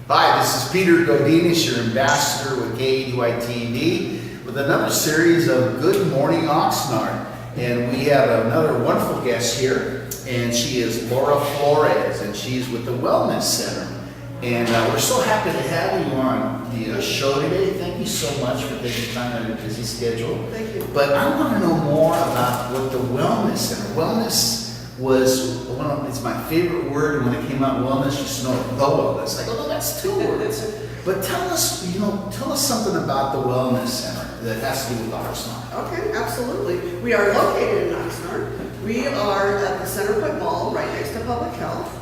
Hi, this is Peter Godinez, your ambassador with KADY-TV, with another series of Good Morning Oxnard. And we have another wonderful guest here, and she is Laura Flores, and she's with the Wellness Center. And we're so happy to have you on the show today. Thank you so much for taking time out of your busy schedule. Thank you. But I want to know more about what the Wellness Center. Wellness was it's my favorite word. When it came out, wellness, you just know the wellness. I go, no, that's two words. But tell us something about the Wellness Center that has to do with Oxnard. Okay, absolutely. We are located in Oxnard. We are at the Centerpoint Mall, right next to Public Health,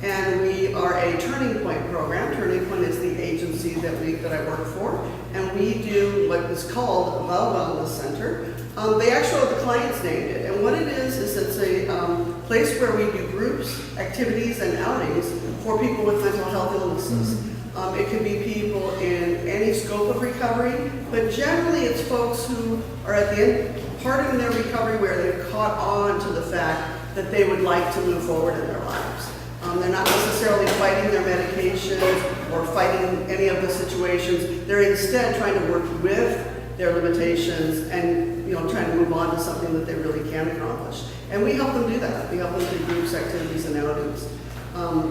and we are a Turning Point program. Turning Point is the agency that I work for, and we do what is called the Wellness Center. They actually, the clients named it, and what it is it's a place where we do groups, activities, and outings for people with mental health illnesses. It can be people in any scope of recovery, but generally it's folks who are at the end, part of their recovery where they've caught on to the fact that they would like to move forward in their lives. They're not necessarily fighting their medications or fighting any of the situations. They're instead trying to work with their limitations and trying to move on to something that they really can accomplish. And we help them do that. We help them through groups, activities, and outings.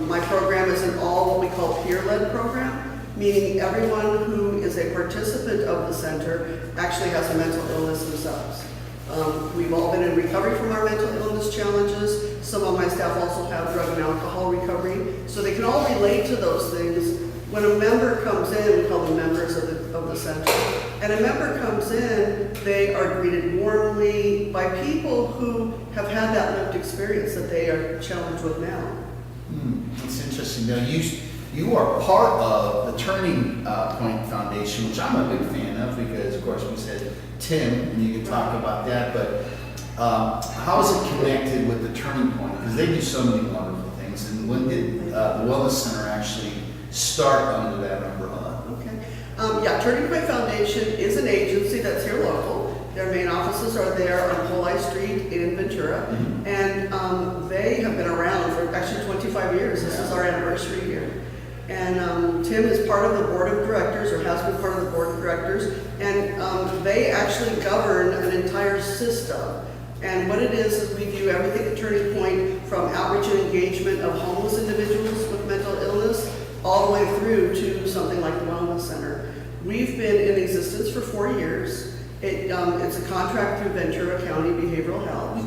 My program is an all what we call peer-led program, meaning everyone who is a participant of the center actually has a mental illness themselves. We've all been in recovery from our mental illness challenges. Some of my staff also have drug and alcohol recovery, so they can all relate to those things. When a member comes in, we call them members of the center, and a member comes in, they are greeted warmly by people who have had that lived experience that they are challenged with now. That's interesting. Now, you are part of the Turning Point Foundation, which I'm a big fan of because, of course, we said Tim, and you can talk about that, but how is it connected with the Turning Point? Because they do so many wonderful things. And when did the Wellness Center actually start under that umbrella? Okay. Turning Point Foundation is an agency that's here local. Their main offices are there on Poli Street in Ventura, and they have been around for actually 25 years. This is our anniversary here. And Tim is part of the board of directors, or has been part of the board of directors, and they actually govern an entire system. And what it is we do everything at Turning Point, from outreach and engagement of homeless individuals with mental illness, all the way through to something like the Wellness Center. We've been in existence for 4 years. It's a contract through Ventura County Behavioral Health,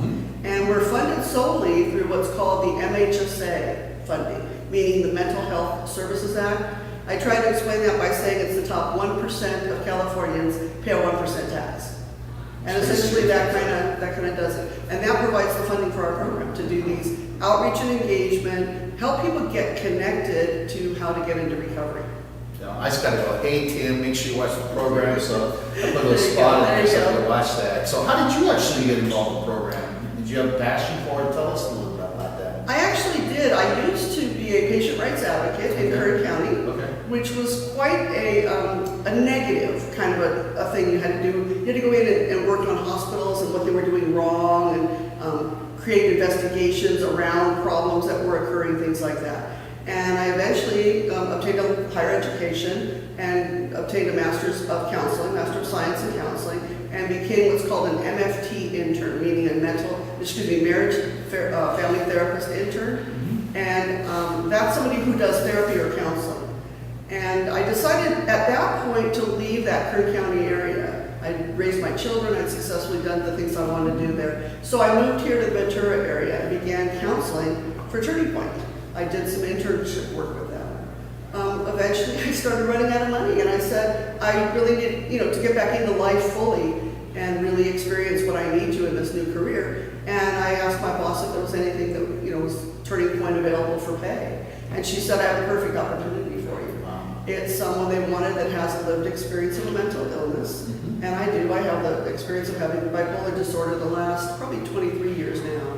and we're funded solely through what's called the MHSA funding, meaning the Mental Health Services Act. I try to explain that by saying it's the top 1% of Californians pay a 1% tax. And essentially that kind of does it. And that provides the funding for our program to do these outreach and engagement, help people get connected to how to get into recovery. I just got to go, hey Tim, make sure you watch the program. So I put a little spot in there so I can watch that. So how did you actually get involved in the program? Did you have a passion for it? Tell us a little bit about that. I actually did. I used to be a patient rights advocate in Kern County, which was quite a negative kind of a thing you had to do. You had to go in and work on hospitals and what they were doing wrong, and create investigations around problems that were occurring, things like that. And I eventually obtained a higher education and obtained a Master's of Counseling, Master of Science in Counseling, and became what's called an MFT intern, meaning a marriage family therapist intern. And that's somebody who does therapy or counseling. And I decided at that point to leave that Kern County area. I'd raised my children, I'd successfully done the things I wanted to do there. So I moved here to the Ventura area and began counseling for Turning Point. I did some internship work with them. Eventually I started running out of money, and I said I really need to get back into life fully and really experience what I need to in this new career. And I asked my boss if there was anything that was Turning Point available for pay. And she said, I have the perfect opportunity for you. It's someone they wanted that has a lived experience of a mental illness. And I do. I have the experience of having bipolar disorder the last probably 23 years now.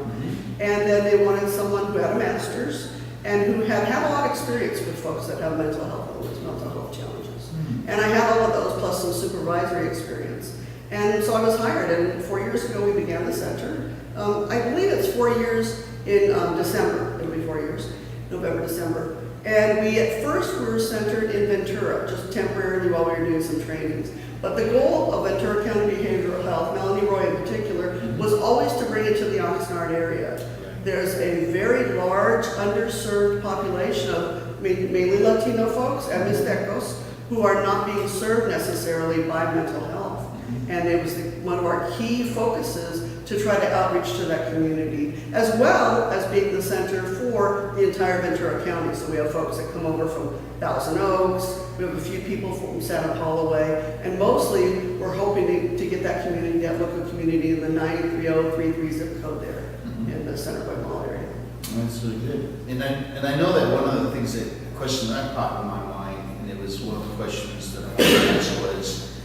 And then they wanted someone who had a master's and who had a lot of experience with folks that have mental health illness, mental health challenges. And I had all of those plus some supervisory experience. And so I was hired, and 4 years ago we began the center. I believe it's 4 years in December. It'll be 4 years, November, December. And we at first were centered in Ventura, just temporarily while we were doing some trainings. But the goal of Ventura County Behavioral Health, Melanie Roy in particular, was always to bring it to the Oxnard area. There's a very large underserved population of mainly Latino folks and Mixtecos who are not being served necessarily by mental health. And it was one of our key focuses to try to outreach to that community, as well as being the center for the entire Ventura County. So we have folks that come over from Thousand Oaks, we have a few people from Santa Paula Way, and mostly we're hoping to get that community, that local community in the 93033 zip code there in the Centerpoint Mall area. That's really good. And I know that one of the things that, question that popped in my mind, and it was one of the questions that I wanted to ask was,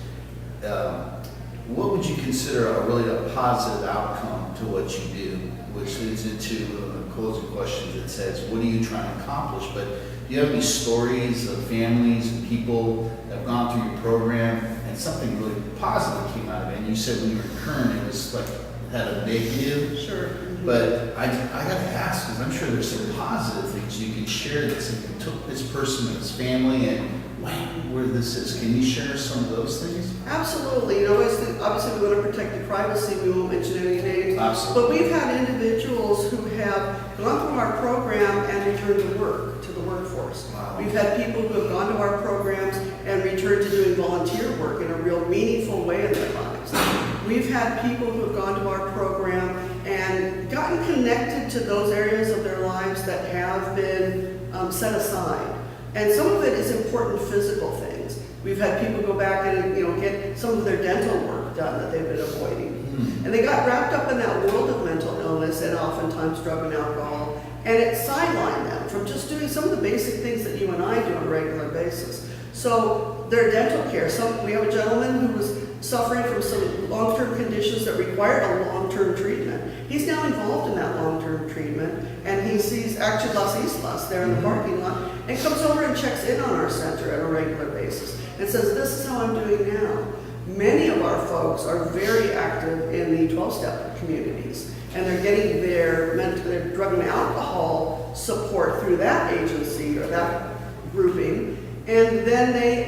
what would you consider a really positive outcome to what you do? Which leads into a closing question that says, what are you trying to accomplish? But do you have any stories of families and people that have gone through your program and something really positive came out of it? And you said when you were in Kern, it was like, it had a negative. Sure. But I got to ask, because I'm sure there's some positive things you can share that something took this person and his family and wow, where this is. Can you share some of those things? Absolutely. You know, obviously we want to protect the privacy. We won't mention any names. Absolutely. But we've had individuals who have gone through our program and returned to work, to the workforce. Wow. We've had people who have gone to our programs and returned to doing volunteer work in a real meaningful way in their lives. We've had people who have gone to our program and gotten connected to those areas of their lives that have been set aside. And some of it is important physical things. We've had people go back and get some of their dental work done that they've been avoiding. And they got wrapped up in that world of mental illness and oftentimes drug and alcohol, and it sidelined them from just doing some of the basic things that you and I do on a regular basis. So their dental care, we have a gentleman who was suffering from some long-term conditions that required a long-term treatment. He's now involved in that long-term treatment, and he sees actually Las Islas there in the parking lot, and comes over and checks in on our center at a regular basis and says, this is how I'm doing now. Many of our folks are very active in the 12-step communities, and they're getting their drug and alcohol support through that agency or that grouping, and then they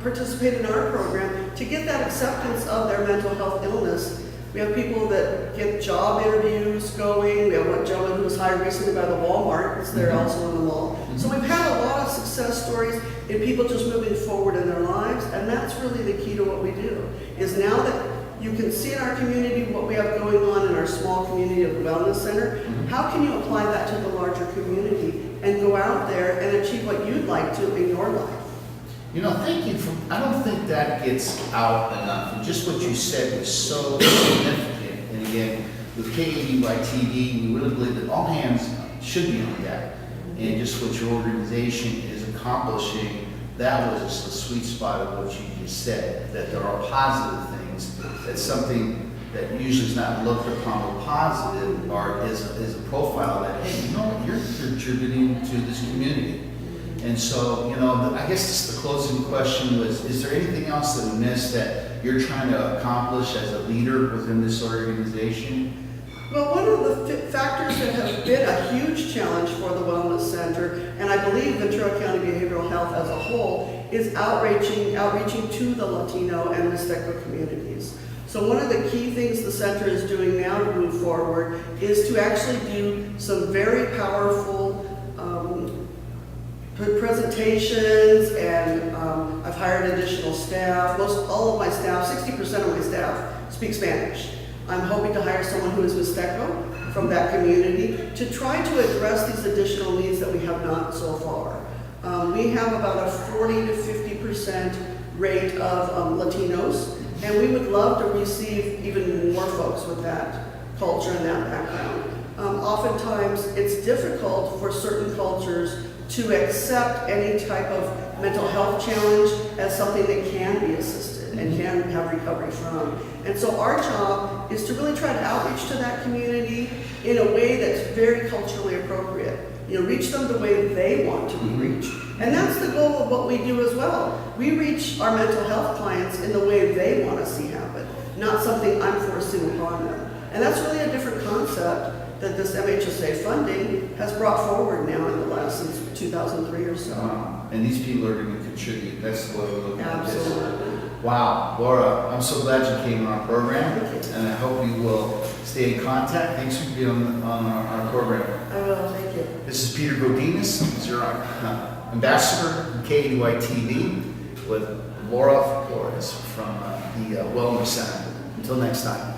participate in our program to get that acceptance of their mental health illness. We have people that get job interviews going. We have one gentleman who was hired recently by the Walmart. It's there also in the mall. So we've had a lot of success stories in people just moving forward in their lives, and that's really the key to what we do, is now that you can see in our community what we have going on in our small community of the Wellness Center, how can you apply that to the larger community and go out there and achieve what you'd like to in your life? Thank you I don't think that gets out enough. And just what you said was so significant. And again, with KADY-TV, we really believe that all hands should be on deck. And just what your organization is accomplishing, that was just the sweet spot of what you just said, that there are positive things, that something that usually is not looked upon as positive or is a profile that, hey, you're contributing to this community. And so, I guess just the closing question was, is there anything else that we missed that you're trying to accomplish as a leader within this organization? Well, one of the factors that have been a huge challenge for the Wellness Center, and I believe Ventura County Behavioral Health as a whole, is outreaching to the Latino and Mixteco communities. So one of the key things the center is doing now to move forward is to actually do some very powerful presentations, and I've hired additional staff. All of my staff, 60% of my staff, speak Spanish. I'm hoping to hire someone who is Mixteco from that community to try to address these additional needs that we have not so far. We have about a 40 to 50% rate of Latinos, and we would love to receive even more folks with that culture and that background. Oftentimes, it's difficult for certain cultures to accept any type of mental health challenge as something that can be assisted and can have recovery from. And so our job is to really try to outreach to that community in a way that's very culturally appropriate. Reach them the way they want to be reached. And that's the goal of what we do as well. We reach our mental health clients in the way they want to see happen, not something I'm forcing upon them. And that's really a different concept that this MHSA funding has brought forward now in the last since 2003 or so. And these people are going to contribute. That's what we're looking at. This. Absolutely. Wow, Laura, I'm so glad you came on our program, Thank you. and I hope you will stay in contact. Thanks for being on our program. I will, thank you. This is Peter Godinez, he's your ambassador from KDY-TV, with Laura Flores from the Wellness Center. Until next time.